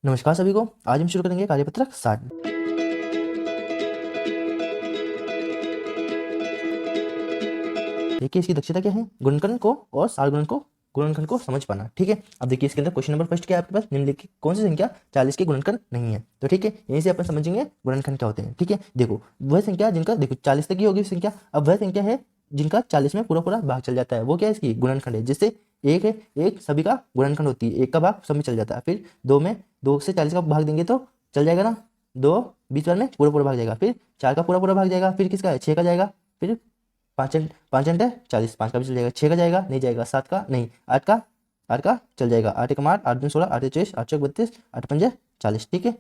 नमस्कार सभी को। आज हम शुरू करेंगे कार्यपत्रक 60। देखिए इसकी दक्षता क्या है, गुणनखंड को और गुणनखंड को समझ पाना। ठीक है, अब देखिए इसके अंदर क्वेश्चन नंबर फर्स्ट क्या है आपके पास, निम्नलिखित कौन सी संख्या 40 के गुणनखंड नहीं है। तो ठीक है, यहीं से अपन समझेंगे गुणनखंड क्या होते हैं। ठीक है, देखो वह संख्या जिनका, देखो 40 तक ही होगी संख्या। अब वह संख्या है जिनका 40 में पूरा पूरा भाग चल जाता है, वो क्या है इसकी गुणनखंड है। जिससे एक है, एक सभी का गुणनखंड होती है, एक का भाग सब में चल जाता है। फिर दो से 40 का भाग देंगे तो चल जाएगा ना, दो 20 बार में पूरा पूरा भाग जाएगा। फिर 4 का पूरा पूरा भाग जाएगा। फिर किसका है, 6 का जाएगा। फिर पाँच अंट है 40, 5 का भी चल जाएगा। 6 का जाएगा, नहीं जाएगा। 7 का नहीं, 8 का चल जाएगा। 8 एक 8, 8 दूनी 16, 8 24, 8 चौक 32, 8 पंजे 40। ठीक है,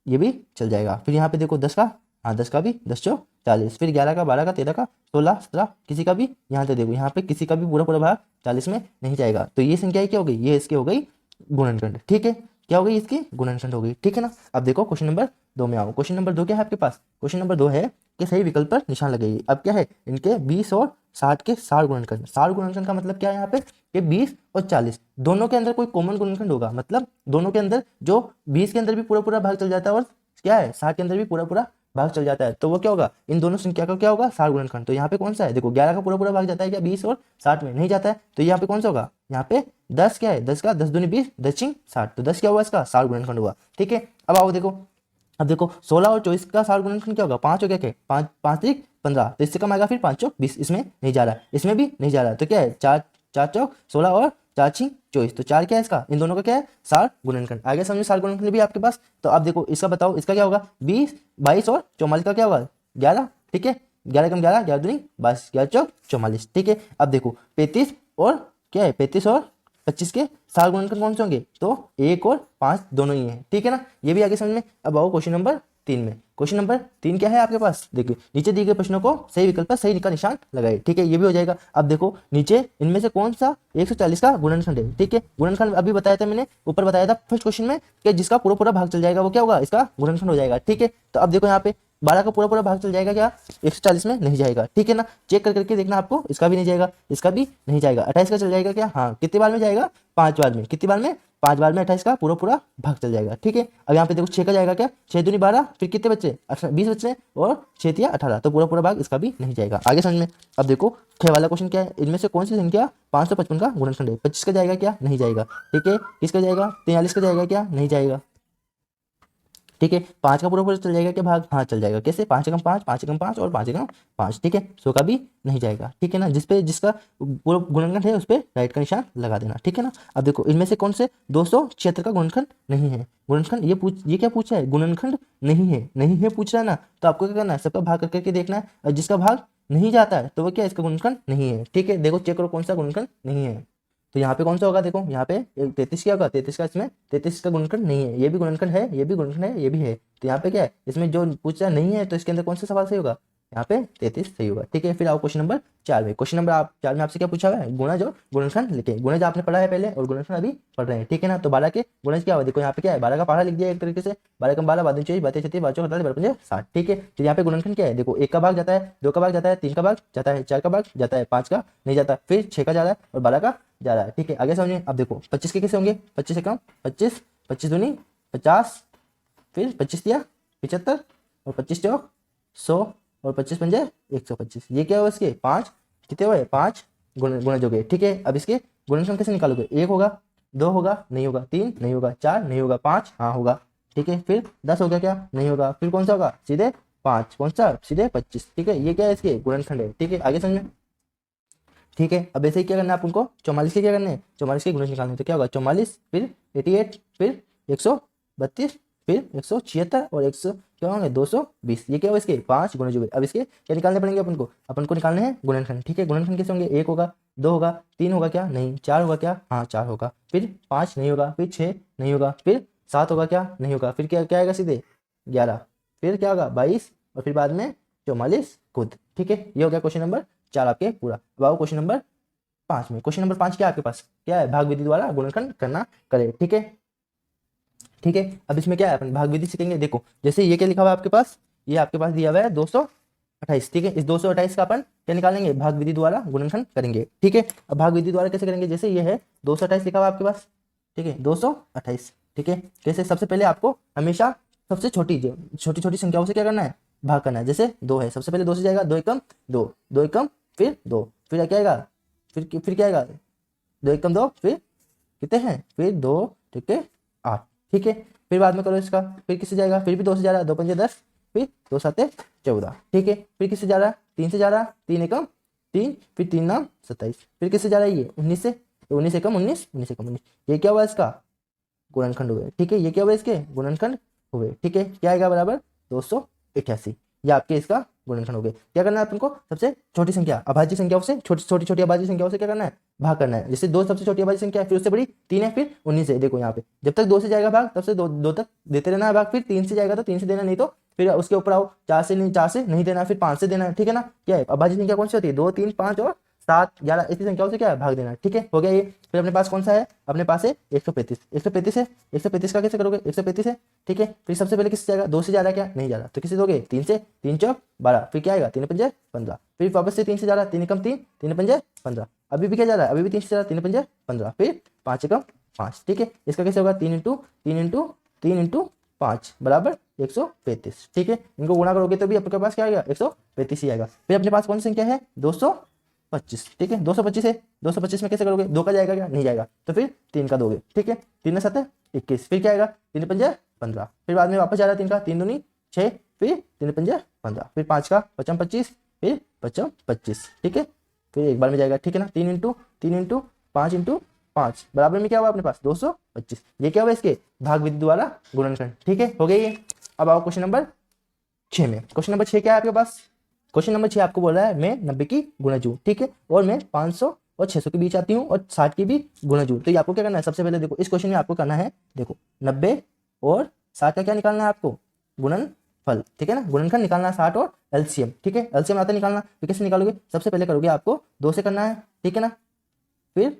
ये भी चल जाएगा। फिर यहाँ पे देखो 10 का, हाँ 10 का भी, 10 चौक 40। फिर 11 का, 12 का, 13 का, 16, 17, किसी का भी यहाँ पे देखो, यहाँ पे किसी का भी पूरा पूरा भाग 40 में नहीं जाएगा। तो ये संख्या क्या हो गई, ये इसकी हो गई गुणनखंड। ठीक है, क्या हो गई इसकी गुणनखंड हो गई। ठीक है ना। अब देखो क्वेश्चन नंबर 2 में आओ। क्वेश्चन नंबर 2 क्या है आपके पास, क्वेश्चन नंबर 2 है कि सही विकल्प पर निशान लगाइए। अब क्या है, इनके 20 और 60 के सार गुणनखंड। सार गुणनखंड का मतलब क्या है यहाँ पे, कि 20 और 40 दोनों के अंदर कोई कॉमन गुणनखंड होगा। मतलब दोनों के अंदर जो 20 के अंदर भी पूरा पूरा भाग चल जाता है और क्या है 60 के अंदर भी पूरा पूरा भाग चल जाता है, तो वो क्या होगा, इन दोनों संख्या का क्या होगा, सार गुणनखंड। तो यहाँ पे कौन सा है, देखो 11 का पूरा पूरा भाग जाता है क्या 20 और 60 में, नहीं जाता है। तो यहाँ पे कौन सा होगा, यहाँ पे 10 क्या है, 10 का 10 दूनी 20, 10 चिंग 60। तो 10 क्या हुआ इसका सार गुणनखंड हुआ। ठीक है, अब आओ देखो, अब देखो 16 और 24 का सार गुणनखंड क्या होगा, 5 हो गया, क्या 5 5 त्रिक 15, तो इससे कम आएगा। फिर 5 चौक 20, इसमें नहीं जा रहा है, इसमें भी नहीं जा रहा है। तो क्या है, 4 4 चौक 16 और 4 छिंग 24। तो 4 क्या है इसका, इन दोनों का क्या है सार गुणनखंड। आगे समझो सार गुणनखंड भी आपके पास। तो अब देखो इसका बताओ, इसका क्या होगा, 20 22 और 44 का क्या होगा 11। ठीक है, 11 कम 11, 11 दूनी 22, 11 चौक 44। ठीक है, अब देखो 35 और क्या है, 35 और 25 के सार गुणनखंड कौन से होंगे, तो 1 और 5 दोनों ही हैं। ठीक है ना, ये भी आगे समझ में। अब आओ क्वेश्चन नंबर 3 में। क्वेश्चन नंबर 3 क्या है आपके पास, देखिए नीचे दिए गए प्रश्नों को सही विकल्प पर सही का निशान लगाए। ठीक है, ये भी हो जाएगा। अब देखो नीचे इनमें से कौन सा 140 का गुणनखंड है। ठीक है, गुणनखंड अभी बताया था मैंने, ऊपर बताया था फर्स्ट क्वेश्चन में कि जिसका पूरा पूरा भाग चल जाएगा वो क्या होगा, इसका गुणनखंड हो जाएगा। ठीक है, तो अब देखो यहाँ पे 12 का पूरा पूरा भाग चल जाएगा क्या, 140 में नहीं जाएगा। ठीक है ना, चेक कर करके देखना आपको, इसका भी नहीं जाएगा, इसका भी नहीं जाएगा। 28 का चल जाएगा क्या, हाँ कितने बार में जाएगा, 5 बार में। कितनी बार में, 5 बार में 28 का पूरा पूरा भाग चल जाएगा। ठीक है, अब यहाँ पे देखो 6 का जाएगा क्या, 6 दूनी 12, फिर कितने बच्चे 20 बच्चे और 6 तिया 18, तो पूरा पूरा भाग इसका भी नहीं जाएगा। आगे समझ में। अब देखो 6 वाला क्वेश्चन क्या है, इनमें से कौन सी संख्या 555 का गुणनखंड है। 25 का जाएगा क्या, नहीं जाएगा। ठीक है, किसका जाएगा, 43 का जाएगा क्या, नहीं जाएगा। ठीक है, 5 का पूरा पूरा चल जाएगा क्या भाग, हाँ चल जाएगा। कैसे, 5 एकम 5, 5 एकम 5 और 5 एकम 5। ठीक है, 100 का भी नहीं जाएगा। ठीक है ना, जिसका पूरा गुणनखंड है उस पर राइट का निशान लगा देना। ठीक है ना, अब देखो इनमें से कौन से 276 का गुणनखंड नहीं है। गुणनखंड ये क्या पूछा है, गुणनखंड नहीं है पूछ रहा है ना। तो आपको क्या करना है, सबका भाग करके देखना है, और जिसका भाग नहीं जाता है तो वो क्या, इसका गुणनखंड नहीं है। ठीक है, देखो चेक करो कौन सा गुणनखंड नहीं है। तो यहाँ पे कौन सा होगा, देखो यहाँ पे 33 क्या होगा, 33 का, इसमें 33 का गुणनखंड नहीं है। ये भी गुणनखंड है, ये भी गुणनखंड है, ये भी है। तो यहाँ पे क्या है, इसमें जो पूछा नहीं है तो इसके अंदर कौन सा सवाल सही होगा, यहाँ पे 33 सही होगा। ठीक है, फिर आओ क्वेश्चन नंबर 4 में। क्वेश्चन नंबर 4 में आपसे क्या पूछा हुआ है, गुणज और गुणनखंड लिखे। गुणज आपने पढ़ा है पहले और गुणनखंड अभी पढ़ रहे हैं। ठीक है ना, तो 12 के गुणज क्या हुआ, देखो यहाँ पे क्या है, 12 का पहाड़ा लिख दिया एक तरीके से, 12 कम 12, 12 24, 32 36, 12 48, 12 60। ठीक है, तो यहाँ पे गुणनखंड क्या है, देखो 1 का भाग जाता है, 2 का भाग जाता है, 3 का भाग जाता है, 4 का भाग जाता है, 5 का नहीं जाता, फिर 6 का जा रहा है और 12 का जा रहा है। ठीक है, आगे समझिए। अब देखो 25 के कैसे होंगे, 25 से कम 25, 25 दूनी 50, फिर 25 दिया 75 और 25 चौक 100 और 25 पंजे 125। ये क्या हुआ, इसके 5 कितने हुए, 5 गुणज हो गए। ठीक है, अब इसके गुणनखंड कैसे निकालोगे, 1 होगा, 2 होगा, नहीं होगा, 3 नहीं होगा, 4 नहीं होगा, 5 हाँ होगा। ठीक है, फिर 10 हो गया क्या, नहीं होगा, फिर कौन सा होगा, सीधे 5, कौन सा, सीधे 25। ठीक है, ये क्या है, इसके गुणनखंड है। ठीक है, आगे समझ में। ठीक है, अब ऐसे ही क्या करना है आप उनको, 44 के क्या करने हैं, 44 के गुणज निकालने। तो क्या होगा, 44 फिर 88 फिर 132 फिर 176 और 100 क्या होंगे 220। ये क्या होगा, इसके 5 गुणज हुए। अब इसके क्या निकालने पड़ेंगे अपन को निकालने हैं गुणनखंड। ठीक है, गुणनखंड कैसे होंगे, 1 होगा, 2 होगा, 3 होगा क्या, नहीं, 4 होगा क्या, हाँ 4 होगा, फिर 5 नहीं होगा, फिर 6 नहीं होगा, फिर 7 होगा क्या, नहीं होगा, फिर क्या क्या आएगा सीधे 11, फिर क्या होगा 22 और फिर बाद में 44 खुद। ठीक है, ये हो गया क्वेश्चन नंबर 4 आपके पूरा। अब आओ क्वेश्चन नंबर 5 में। क्वेश्चन नंबर 5 क्या है आपके पास, क्या है, भाग विधि द्वारा गुणनखंड करना करे। ठीक है, ठीक है, अब इसमें क्या है, अपन भाग विधि सीखेंगे। देखो जैसे ये क्या लिखा हुआ है आपके पास, ये आपके पास दिया हुआ है 228। ठीक है, इस 228 का अपन क्या निकालेंगे, भाग विधि द्वारा गुणनखंड करेंगे। ठीक है, अब भाग विधि द्वारा कैसे करेंगे, जैसे ये है 228 लिखा हुआ है आपके पास। ठीक है, 228 ठीक है। कैसे? सबसे पहले आपको हमेशा सबसे छोटी छोटी संख्याओं से क्या करना है, भाग करना है। जैसे 2 है, सबसे पहले 2 से जाएगा, 2 एकम 2, 2 एकम फिर 2, फिर क्या आएगा, फिर क्या आएगा, 2 एकम 2, फिर कितने हैं, फिर 2 ठीक है 8, ठीक है। फिर बाद में करो इसका, फिर किससे जाएगा, फिर भी 2 से जा रहा है, 2 पंजे 10, फिर 2 साते 14, ठीक है। फिर किससे जा रहा है, 3 से जा रहा है, 3 एकम 3, फिर 3 नाम 27, फिर किससे जा रहा है ये 19 से, तो 19 एकम 19, 19 एकम 19, ये क्या हुआ इसका गुणनखंड हुए, ठीक है। ये क्या हुए इसके गुणनखंड हुए, ठीक है। क्या आएगा बराबर 288, ये आपके इसका गुणनखंड हो गए। क्या करना है अपन को, सबसे छोटी संख्या अभाज्य संख्याओं से, छोटी छोटी अभाज्य संख्याओं से क्या करना है, भाग करना है। जैसे 2 सबसे छोटी अभाज्य संख्या है, फिर उससे बड़ी 3 है, फिर 19 है। देखो यहाँ पे जब तक 2 से जाएगा भाग, तब से 2 तक देते रहना है भाग, फिर 3 से जाएगा तो 3 से देना, नहीं तो फिर उसके ऊपर आओ 4 से नहीं देना, फिर 5 से देना है, ठीक है ना। क्या है अभाज्य संख्या कौन सी होती है, 2 3 5 और 7 11 इतनी संख्याओं से क्या है भाग देना, ठीक है। हो गया ये। फिर अपने पास कौन सा है, अपने पास है 135, 135 है, 135 का कैसे करोगे, 135 है, ठीक है। फिर सबसे पहले किससे जाएगा, 2 से जा रहा है क्या, नहीं जा रहा, तो किससे दोगे, 3 से, 3 चौक 12, फिर क्या आएगा 3 पंजे 15, फिर वापस से 3 से जा रहा है, 3 एकम 3, 3 पंजे 15, अभी भी क्या जा रहा है, अभी भी 3 से जा रहा है, 3 पंजे 15, फिर 5 एकम 5, ठीक है। इसका कैसे होगा 3 इंटू 3 इंटू 3 इंटू 5 बराबर 135, ठीक है। इनको गुणा करोगे तो भी आपके पास क्या आएगा 135 ही आएगा। फिर अपने पास कौन सी संख्या है 225, ठीक है। 225 है, 225 में कैसे करोगे, 2 का जाएगा क्या, नहीं जाएगा, तो फिर 3 का दोगे, ठीक है। 3 7 21, फिर क्या आएगा 3 पंजे 15, फिर बाद में वापस जा रहा है 3 का, 3 दूनी 6, फिर 3 पंजे 15, फिर 5 का 55 25, फिर 55 25, ठीक है। फिर एक बार में जाएगा, ठीक है ना। 3 इंटू 5 इंटू 5 बराबर में क्या हुआ अपने पास 225, ये क्या हुआ इसके भाग विधि द्वारा गुणनखंड, ठीक है। हो गया ये। अब आओ क्वेश्चन नंबर 6 में। क्वेश्चन नंबर 6 क्या है आपके पास, क्वेश्चन नंबर 6 आपको बोल रहा है मैं 90 की गुणजू, ठीक है, और मैं 500 और 600 के बीच आती हूँ और 60 की भी गुणजू। तो ये आपको क्या करना है, सबसे पहले देखो इस क्वेश्चन में आपको करना है, देखो 90 और 60 का क्या निकालना है आपको, गुणनफल, ठीक है ना, गुणनखंड निकालना है 60 और एलसीएम, ठीक है। एलसीएम आता निकालना, तो कैसे निकालोगे, सबसे पहले करोगे आपको 2 से करना है, ठीक है ना। फिर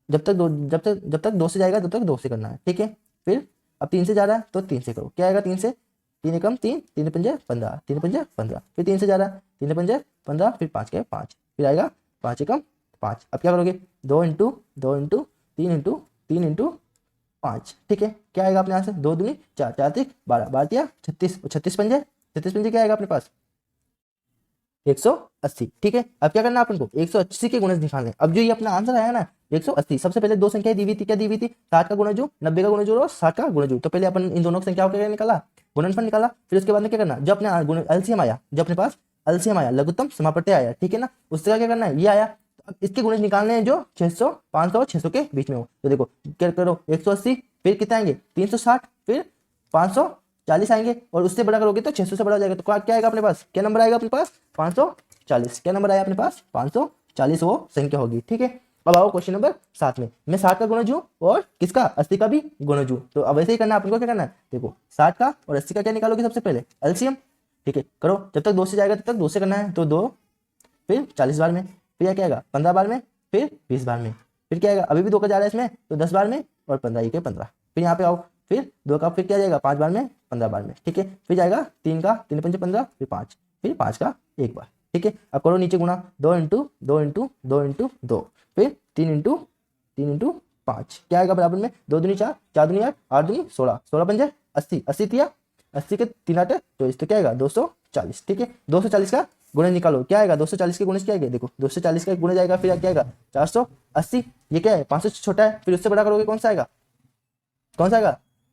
जब तक 2 से जाएगा तब तक 2 से करना है, ठीक है। फिर अब 3 से जा रहा है तो 3 से करो, क्या आएगा 3 से, 3 एकम 3, 3 पंजे 15, 3 पंजे 15, फिर 3 से जा रहा है 3 पंजे 15, फिर 5 के 5, फिर आएगा 5 एकम 5। अब क्या करोगे 2 इंटू 2 इंटू 3 इंटू 3 इंटू 5, ठीक है। क्या आएगा अपने यहाँ से 2 दूनी 4, 4 3 12, 12 36, 36 पंजे, 36 पंजे क्या आएगा अपने पास 180, ठीक है। अब क्या करना है अपन को 180 के गुणज निकालने। अब जो ये अपना आंसर आया ना 180, सबसे पहले 2 संख्याएं दी हुई थी, क्या दी हुई थी 60 का गुणजू, 90 का गुणजू और 60 का गुणजू। तो पहले अपन इन दोनों संख्याओं का निकाला, गुणनफल निकाला। फिर उसके बाद में क्या करना, जो अपने एलसीएम आया, जो अपने पास एलसीएम आया लघुत्तम समापत्ति आया, ठीक है ना, उसका क्या करना है, ये आया। अब इसके गुणज निकालने हैं जो 600 500 और 600 के बीच में हो। तो देखो क्या करो 180, फिर कितने आएंगे 360, फिर 540 आएंगे, और उससे बड़ा करोगे तो 600 से बड़ा हो जाएगा। तो क्या आएगा अपने पास, क्या नंबर आएगा अपने पास 540, क्या नंबर आया अपने पास 540 वो संख्या होगी, ठीक है। अब आओ क्वेश्चन नंबर 7 में। मैं 60 का गुणज हूं और किसका 80 का भी गुणज हूं। तो अब ऐसे ही करना है अपन को, क्या करना है देखो 60 का और 80 का क्या निकालोगे सबसे पहले एलसीएम, ठीक है। करो जब तक 2 से जाएगा तब तक 2 से करना है, तो 2 फिर 40 बार में, फिर क्या आएगा 15 बार में, फिर 20 बार में, फिर क्या आएगा अभी भी 2 का जा रहा है इसमें, तो 10 बार में और 15 ये के 15। फिर यहाँ पे आओ, फिर 2 का फिर क्या जाएगा 5 बार में 15 बार में, ठीक है। फिर जाएगा 3 का 3 पंजे 15, फिर 5, फिर 5 का एक बार, ठीक है। अब करो नीचे गुणा 2 इंटू 2 इंटू 2 इंटू 2, फिर 3 इंटू 5, क्या आएगा बराबर में 2 दूनी 4, 4 दूनी 8, 8 दूनी 16, 16 पंजे 80, 80 तिया 80 के 3 8 24, तो क्या आएगा 240, ठीक है। 240 का गुणज निकालो, क्या आएगा 240 के गुणज क्या आएगा, देखो 240 का गुणज आएगा, फिर क्या आएगा 480, ये क्या है 500 छोटा है, फिर उससे बड़ा करोगे कौन सा आएगा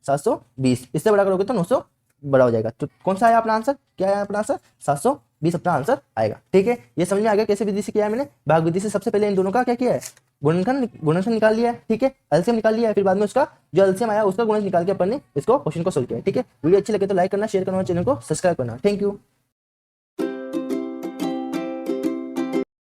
720, इससे बड़ा करोगे तो 900 बड़ा हो जाएगा। तो कौन सा आया अपना आंसर, क्या आया अपना आंसर 720 अपना आंसर आएगा, ठीक है। ये समझ में आ गया कैसे विधि से किया है मैंने, भाग विधि से सबसे पहले इन दोनों का क्या किया है गुणनखंड निकाल लिया है, ठीक है, एलसीएम निकाल लिया है, फिर बाद में उसका जो एलसीएम आया उसका गुणज निकाल के अपन ने इसको क्वेश्चन को सोल्व किया है, ठीक है। वीडियो अच्छी लगे तो लाइक करना, शेयर करना और चैनल को सब्सक्राइब करना। Thank you.